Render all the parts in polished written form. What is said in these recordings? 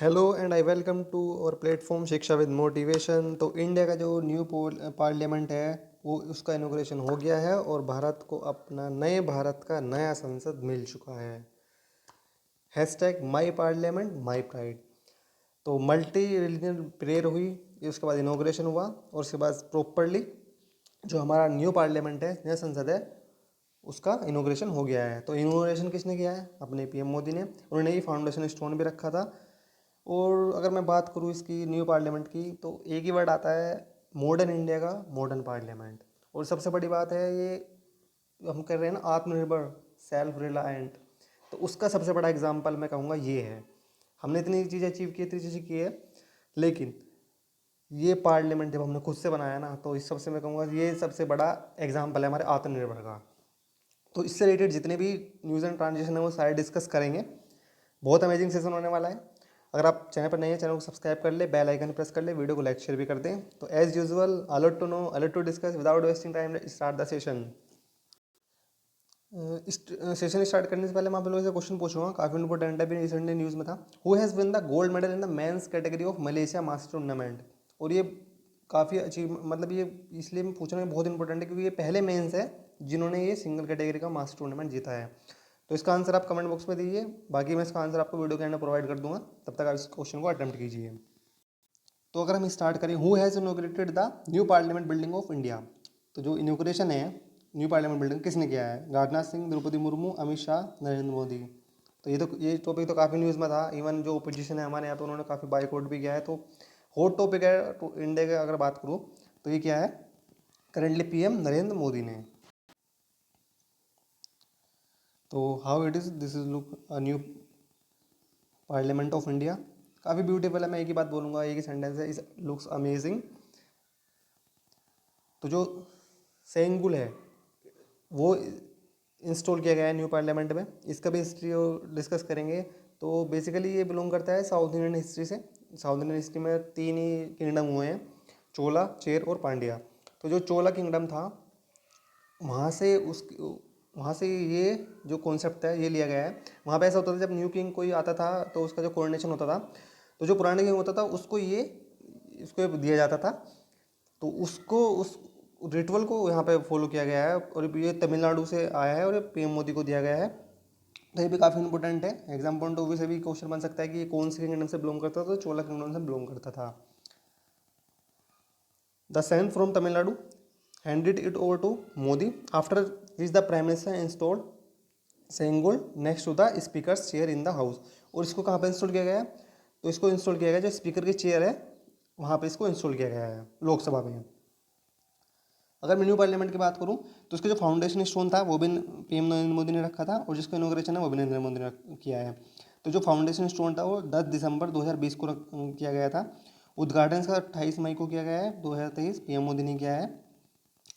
Hello and I welcome to our platform Shiksha with motivation. तो India का जो new parliament है वो उसका इनॉग्रेशन हो गया है और भारत को अपना नए भारत का नया संसद मिल चुका है। Hashtag my parliament my pride. तो मल्टी रिलीजनल प्रेयर हुई, उसके बाद इनॉग्रेशन हुआ और उसके बाद प्रॉपरली जो हमारा न्यू पार्लियामेंट है, नया संसद है, उसका इनॉग्रेशन हो गया है। तो इनॉग्रेशन किसने किया है? अपने पीएम मोदी ने। उन्होंने ही फाउंडेशन स्टोन भी रखा था। और अगर मैं बात करूँ इसकी न्यू पार्लियामेंट की तो एक ही वर्ड आता है, मॉडर्न इंडिया का मॉडर्न पार्लियामेंट। और सबसे बड़ी बात है ये हम कर रहे हैं ना, आत्मनिर्भर, सेल्फ रिलायंट। तो उसका सबसे बड़ा एग्जाम्पल मैं कहूँगा ये है। हमने इतनी चीज़ें अचीव की, इतनी चीज़ें की है, लेकिन ये पार्लियामेंट जब हमने खुद से बनाया ना, तो इस सबसे मैं कहूँगा ये सबसे बड़ा एग्जाम्पल है हमारे आत्मनिर्भर का। तो इससे रिलेटेड जितने भी न्यूज़ एंड ट्रांजिशन है वो सारे डिस्कस करेंगे। बहुत अमेजिंग सेशन होने वाला है। अगर आप चैनल पर नए हैं, चैनल को सब्सक्राइब कर ले, बेल आइकन प्रेस कर ले, वीडियो को लाइक शेयर भी कर दें। तो as usual, alert to know, alert to discuss, without wasting time start the session. इस सेशन स्टार्ट करने से पहले मैं आप लोगों से क्वेश्चन पूछूंगा, काफ़ी इंपॉर्टेंट है, भी रिसेंटली न्यूज़ में था। Who has win the gold medal in the men's category of Malaysia master tournament. और ये काफ़ी अचीव, मतलब ये इसलिए मैं पूछना बहुत इंपॉर्टेंट है क्योंकि ये पहले मेंस है जिन्होंने ये सिंगल कैटेगरी का मास्टर टूर्नामेंट जीता है। तो इसका आंसर आप कमेंट बॉक्स में दीजिए, बाकी मैं इसका आंसर आपको वीडियो के एंड में प्रोवाइड कर दूंगा, तब तक आप इस क्वेश्चन को अटेम्प्ट कीजिए। तो अगर हम स्टार्ट करें, who has inaugurated the new parliament building of India. तो जो इनोग्रेशन है न्यू पार्लियामेंट बिल्डिंग किसने किया है? राजनाथ सिंह, द्रौपदी मुर्मू, अमित शाह, नरेंद्र मोदी। तो ये टॉपिक तो काफ़ी न्यूज़ में था। इवन जो ओपोजिशन है हमारे यहाँ पे, उन्होंने काफ़ी बाइकआउट भी किया है। तो हॉट टॉपिक है। तो इंडिया का अगर बात करूँ तो ये क्या है, करेंटली पीएम नरेंद्र मोदी ने। तो how it is, this is look a new parliament of India. काफ़ी ब्यूटीफुल है। मैं एक ही बात बोलूँगा, एक ही सेंटेंस है, इस लुक्स अमेजिंग। तो जो सेंगुल है वो इंस्टॉल किया गया है न्यू पार्लियामेंट में। इसका भी हिस्ट्री डिस्कस करेंगे। तो बेसिकली ये बिलोंग करता है साउथ इंडियन हिस्ट्री से। साउथ इंडियन हिस्ट्री में तीन ही किंगडम हुए हैं, चोला, चेर और पांड्या। तो जो चोला किंगडम था, वहाँ से उस वहाँ से ये जो कॉन्सेप्ट है ये लिया गया है। वहाँ पे ऐसा होता था, जब न्यू किंग कोई आता था तो उसका जो कोरोनेशन होता था, तो जो पुराने किंग होता था उसको ये इसको दिया जाता था। तो उसको उस रिचुअल को यहाँ पे फॉलो किया गया है और ये तमिलनाडु से आया है और ये पीएम मोदी को दिया गया है। तो ये भी काफ़ी इंपॉर्टेंट है। एग्जाम पॉइंट ऑफ व्यू से भी क्वेश्चन बन सकता है कि ये कौन से किंगडम से बिलोंग करता था। तो चोला किंगडम से बिलोंग करता था। The Saint from Tamil Nadu handed it over to Modi, after which the Prime Minister installed Sengol next to the speaker chair in the house. और इसको कहाँ पर इंस्टॉल किया गया है? तो इसको इंस्टॉल किया गया जो स्पीकर की चेयर है वहाँ पे इसको इंस्टॉल किया गया है लोकसभा में। अगर मैं न्यू पार्लियामेंट की बात करूँ तो इसका जो फाउंडेशन स्टोन था वो भी पीएम नरेंद्र मोदी ने रखा था, और जिसका इनॉग्रेशन है वो भी नरेंद्र मोदी ने किया है। तो जो फाउंडेशन स्टोन था वो 10 दिसंबर 2020 को किया गया था। उद्घाटन इसका 28 मई को किया गया है 2023, पीएम मोदी ने किया है।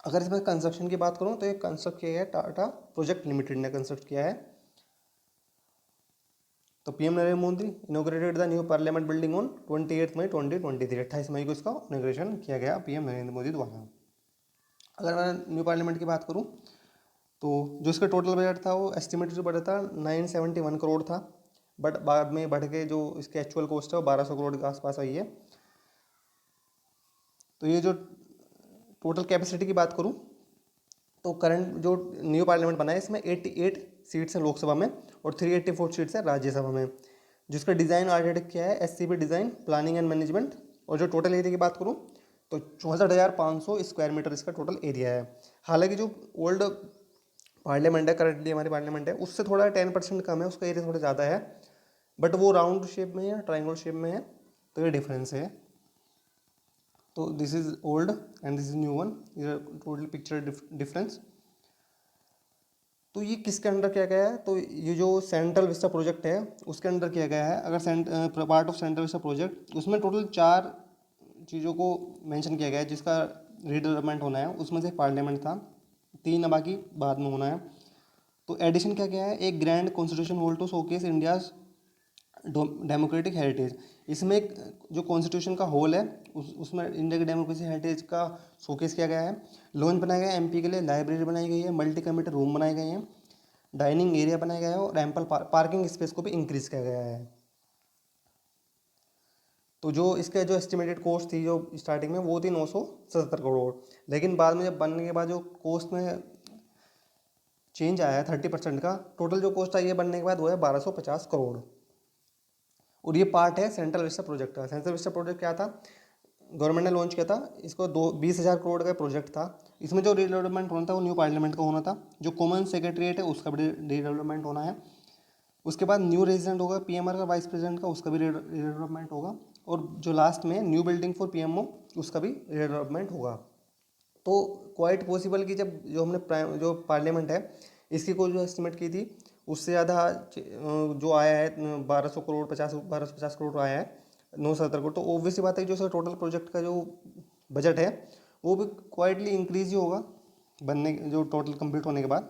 अगर इसमें कंस्ट्रक्शन की बात करूँ तो ये कंस्ट्रक्ट किया गया टाटा प्रोजेक्ट लिमिटेड ने कंस्ट्रक्ट किया है। तो PM Narendra Modi inaugurated the new parliament building on 28 मई 2023। 28 मई को इसका इनोग्रेशन किया गया पीएम नरेंद्र मोदी द्वारा। अगर मैं न्यू पार्लियामेंट की बात करूँ तो जो इसका टोटल बजट था वो एस्टिमेटेड बजट था 971 करोड़ था, बट बाद में बढ़ के जो इसकी एक्चुअल कॉस्ट है वो 1200 करोड़ के आसपास आई है। तो ये जो टोटल कैपेसिटी की बात करूँ तो करंट जो न्यू पार्लियामेंट बना है इसमें 88 सीट्स हैं लोकसभा में और 384 सीट्स हैं राज्यसभा में। जिसका डिज़ाइन आर्किटेक्ट किया है SCP design planning and management. और जो टोटल एरिया की बात करूँ तो 64,500 स्क्वायर मीटर इसका टोटल एरिया है। हालांकि जो ओल्ड पार्लियामेंट है, करंटली हमारी पार्लियामेंट है, उससे थोड़ा 10% कम है, उसका एरिया थोड़ा ज़्यादा है, बट वो राउंड शेप में है, ट्राइंगल शेप में है। तो ये डिफरेंस है। तो this is old and this is new one, ये टोटल पिक्चर डिफरेंस। तो ये किसके अंडर किया गया है? तो ये जो सेंट्रल विस्टा प्रोजेक्ट है उसके अंडर किया गया है। अगर part of central Vista project, उसमें टोटल 4 चीज़ों को मेंशन किया गया है जिसका रीडेवलपमेंट होना है। उसमें से पार्लियामेंट था, 3 बाकी बाद में होना है। तो एडिशन क्या क्या है? एक grand constitution hall to showcase India's democratic heritage. इसमें एक जो कॉन्स्टिट्यूशन का हॉल है उसमें इंडिया की डेमोक्रेसी हेरिटेज का शोकेस किया गया है। लॉन्च बनाया गया है एमपी के लिए, लाइब्रेरी बनाई गई है, मल्टी कम्यूनिटी रूम बनाए गए हैं, डाइनिंग एरिया बनाया गया है और एम्पल पार्किंग स्पेस को भी इंक्रीज किया गया है। तो जो इसका जो एस्टिमेटेड कॉस्ट थी जो स्टार्टिंग में वो थी 977 करोड़, लेकिन बाद में जब बनने के बाद जो कॉस्ट में चेंज आया है 30% का, टोटल जो कॉस्ट आई है बनने के बाद वो है 1250 करोड़। और ये पार्ट है सेंट्रल विस्टा प्रोजेक्ट का। सेंट्रल विस्टा प्रोजेक्ट क्या था, गवर्नमेंट ने लॉन्च किया था इसको, 20,000 करोड़ का प्रोजेक्ट था। इसमें जो रीडेवलपमेंट होना था वो न्यू पार्लियामेंट का होना था, जो कॉमन सेक्रेटरीट है उसका भी रीडेवलपमेंट होना है। उसके बाद न्यू रेजिडेंट होगा पीएमआर का, वाइस प्रेसिडेंट का, उसका भी रीडेवलपमेंट होगा। और जो लास्ट में न्यू बिल्डिंग फॉर पीएमओ उसका भी रीडेवलपमेंट होगा। तो क्वाइट पॉसिबल कि जब जो हमने जो पार्लियामेंट है इसकी कोई जो एस्टिमेट की थी उससे ज़्यादा जो आया है 1250 करोड़ आया है, 970 करोड़। तो ऑब्वियसली बात है जो सर टोटल प्रोजेक्ट का जो बजट है वो भी क्वाइटली इंक्रीज ही होगा बनने जो टोटल कंप्लीट होने के बाद।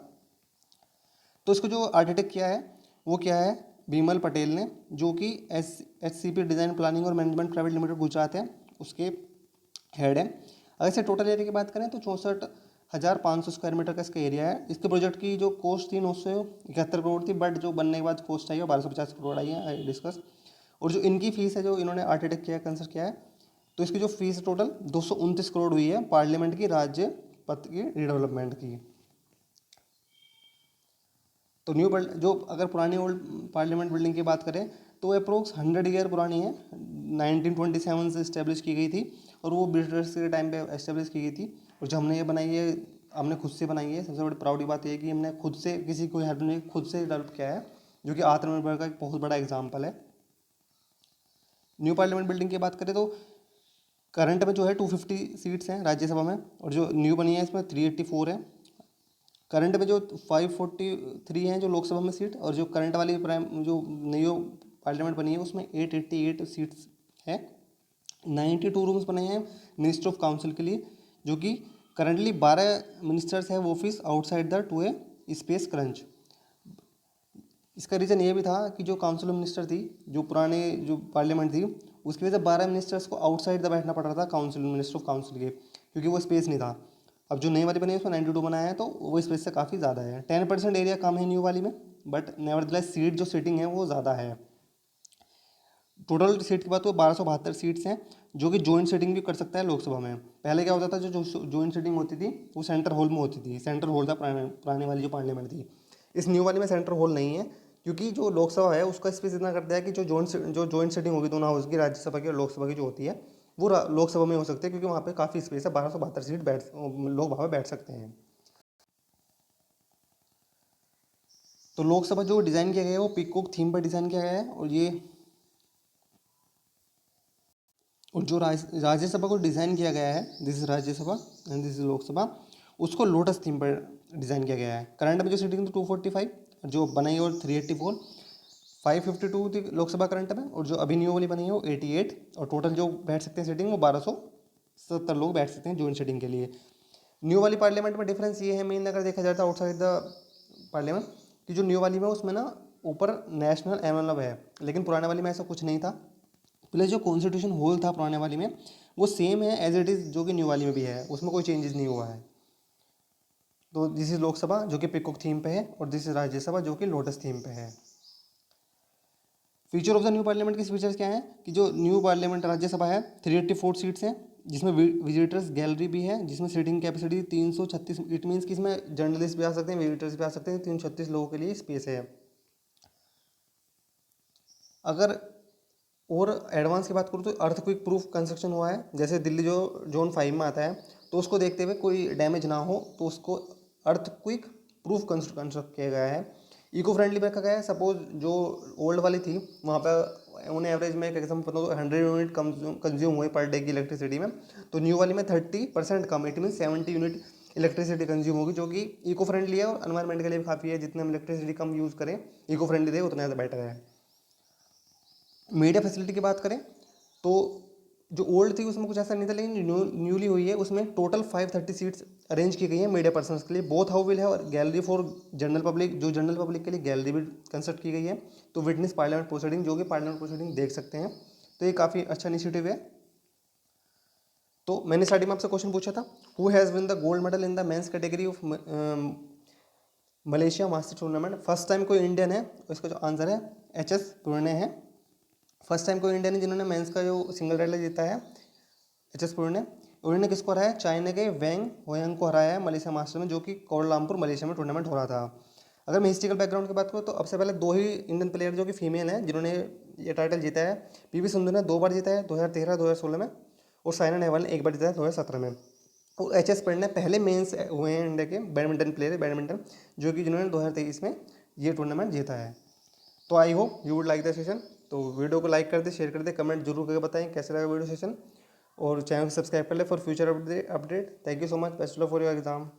तो इसको जो आर्किटेक्ट किया है वो क्या है, बिमल पटेल ने, जो कि SCP डिज़ाइन प्लानिंग और मैनेजमेंट प्राइवेट लिमिटेड गुजरात है उसके हेड है। अगर इसे टोटल एरिया की बात करें तो 64,500 स्क्वायर मीटर का इसका एरिया है। इसके प्रोजेक्ट की जो कॉस्ट थी 971 करोड़ थी, बट जो बनने के बाद कॉस्ट आई है 1250 करोड़ आई है, आई डिस्कस। और जो इनकी फीस है जो इन्होंने आर्किटेक्ट किया है, कंसर्ट किया है, तो इसकी जो फीस टोटल 229 करोड़ हुई है पार्लियामेंट की राज्य पथ की रीडेवलपमेंट की। तो न्यू जो अगर पुरानी ओल्ड पार्लियामेंट बिल्डिंग की बात करें तो वो अप्रोक्स 100 ईयर पुरानी है, 1927 से इस्टेब्लिश की गई थी और वो ब्रिटिश के टाइम पे इस्टेब्लिश की गई थी। और जो हमने ये बनाई है हमने खुद से बनाई है। सबसे बड़ी प्राउड बात ये है कि हमने खुद से, किसी को हेल्प नहीं, खुद से डेवलप किया है, जो कि आत्मनिर्भर का एक बहुत बड़ा एग्जाम्पल है। न्यू पार्लियामेंट बिल्डिंग की बात करें तो करंट में जो है 250 सीट्स हैं राज्यसभा में, और जो न्यू बनी है इसमें 384 है। करंट में जो 543 हैं जो लोकसभा में सीट, और जो करंट वाली जो नई पार्लियामेंट बनी है उसमें 888 सीट्स है। 92 रूम्स बने हैं मिनिस्टर ऑफ काउंसिल के लिए, जो कि करंटली 12 मिनिस्टर्स है वो office outside the two A space crunch. इसका रीज़न ये भी था कि जो काउंसिल ऑफ मिनिस्टर थी, जो पुराने जो पार्लियामेंट थी, उसकी वजह से 12 मिनिस्टर्स को आउटसाइड द बैठना पड़ रहा था काउंसिल मिनिस्टर ऑफ काउंसिल के, क्योंकि वो स्पेस नहीं था। अब जो नई वाली बनी है उसमें 92 बनाया है, तो वो स्पेस से काफ़ी ज़्यादा है। 10% एरिया कम है न्यू वाली में, बट नेवरदलेस सीट जो सीटिंग है वो ज़्यादा है। टोटल सीट की बात तो 1272 सीट्स हैं, जो कि जॉइंट सीटिंग भी कर सकता है लोकसभा में। पहले क्या होता था, जो जॉइंट सीटिंग होती थी वो सेंटर हॉल में होती थी, सेंटर हॉल था पुरानी वाली जो पार्लियामेंट थी। इस न्यू वाली में सेंटर हॉल नहीं है, क्योंकि जो लोकसभा है उसका स्पेस इतना कर दिया है कि जो जॉइंट सीटिंग होगी दोनों हाउस की, राज्यसभा की और लोकसभा की जो होती है, वो लोकसभा में हो सकती है, क्योंकि वहाँ पे काफ़ी स्पेस है, 1272 सीट लोग वहाँ पे बैठ सकते हैं। तो लोकसभा जो डिज़ाइन किया गया है वो पीकॉक थीम पर डिज़ाइन किया गया है, और जो राज्यसभा को डिज़ाइन किया गया है, this is Rajya Sabha and this is Lok Sabha, उसको लोटस थीम पर डिज़ाइन किया गया है। करंट में जो सीटिंग थी 245, जो बनाई और 384, 552 थी लोकसभा करंट में, और जो अभी न्यू वाली बनी है वो 88, और टोटल जो बैठ सकते हैं सीटिंग वो 1270 लोग बैठ सकते हैं जॉइंट सीटिंग के लिए। न्यू वाली पार्लियामेंट में डिफरेंस ये है मेन, अगर देखा जाता है आउटसाइड द पार्लियामेंट, कि जो न्यू वाली में उसमें ना ऊपर नेशनल एमएलए है, लेकिन पुराने वाली में ऐसा कुछ नहीं था। प्लस जो कॉन्स्टिट्यूशन हॉल था पुराने वाली में वो सेम है एज इट इज़ जो कि न्यू वाली में भी है, उसमें कोई चेंजेस नहीं हुआ है। तो दिस इज लोकसभा जो कि पिकॉक थीम पे है, और दिस इज राज्यसभा जो कि लोटस थीम पे है। Feature of the new parliament के फीचर्स क्या है कि जो न्यू पार्लियामेंट राज्यसभा है 384 सीट्स हैं, जिसमें विजिटर्स गैलरी भी है, जिसमें सीटिंग कैपेसिटी 336, इट मीन्स कि इसमें जर्नलिस्ट भी आ सकते हैं, विजिटर्स भी आ सकते हैं, 336 लोगों के लिए स्पेस है। अगर और एडवांस की बात करूँ तो अर्थक्विक प्रूफ कंस्ट्रक्शन हुआ है, जैसे दिल्ली जो जोन 5 में आता है, तो उसको देखते हुए कोई डैमेज ना हो तो उसको अर्थक्विक प्रूफ कंस्ट्रक्ट किया गया है। इको फ्रेंडली भी रखा गया है। सपोज जो ओल्ड वाली थी वहाँ पर उन्हें एवरेज में एक एग्जाम्पल बताओ 100 यूनिट कंज्यूम हुए पर डे की इलेक्ट्रिसिटी में, तो न्यू वाली में 30% कम, it mean 70 unit electricity consume होगी, जो कि इको फ्रेंडली है और एनवायरमेंट के लिए भी काफ़ी है। जितने हम इलेक्ट्रिसिटी कम यूज़ करें इको फ्रेंडली रहे उतना ज़्यादा बेटर है। मीडिया फैसिलिटी की बात करें तो जो ओल्ड थी उसमें कुछ ऐसा नहीं था, लेकिन न्यूली हुई है उसमें टोटल 530 सीट्स अरेंज की गई हैं मीडिया पर्सनस के लिए। बोथ हाउ विल है, और गैलरी फॉर जनरल पब्लिक, जो जनरल पब्लिक के लिए गैलरी भी कंस्ट्रक्ट की गई है, तो विटनेस पार्लियामेंट प्रोसीडिंग, जो कि पार्लियामेंट प्रोसीडिंग देख सकते हैं। तो ये काफ़ी अच्छा इनिशिएटिव है। तो मैंने स्टार्टिंग में आपसे क्वेश्चन पूछा था, who has win the gold medal in the men's category of Malaysia master tournament. First time कोई इंडियन है, इसका जो आंसर है HS प्रणय है। फर्स्ट टाइम कोई इंडियन जिन्होंने मेंस का जो सिंगल टाइटल जीता है एच एस प्रणय ने, उन्होंने किसको हराया, चाइना के वेंग होयांग को हराया है मलेशिया मास्टर में, जो कि कोलालमपुर मलेशिया में टूर्नामेंट हो रहा था। अगर मैं हिस्ट्रिकल बैकग्राउंड की बात करूँ तो अब से पहले दो ही इंडियन प्लेयर जो कि फीमेल हैं जिन्होंने ये टाइटल जीता है। पीवी सिंधु ने 2 बार जीता है, 2013 2016 में, और साइना नेहवाल ने 1 बार जीता है 2017 में। और एच एस प्रणय पहले मेंस हुए हैं इंडिया के बैडमिंटन प्लेयर, बैडमिंटन जो कि जिन्होंने 2023 में ये टूर्नामेंट जीता है। तो I hope you would like the session. तो वीडियो को लाइक कर दे, शेयर कर दे, कमेंट जरूर करके बताएं कैसा लगा वीडियो सेशन, और चैनल को सब्सक्राइब कर ले for future update. Thank you so much, best of for your exam.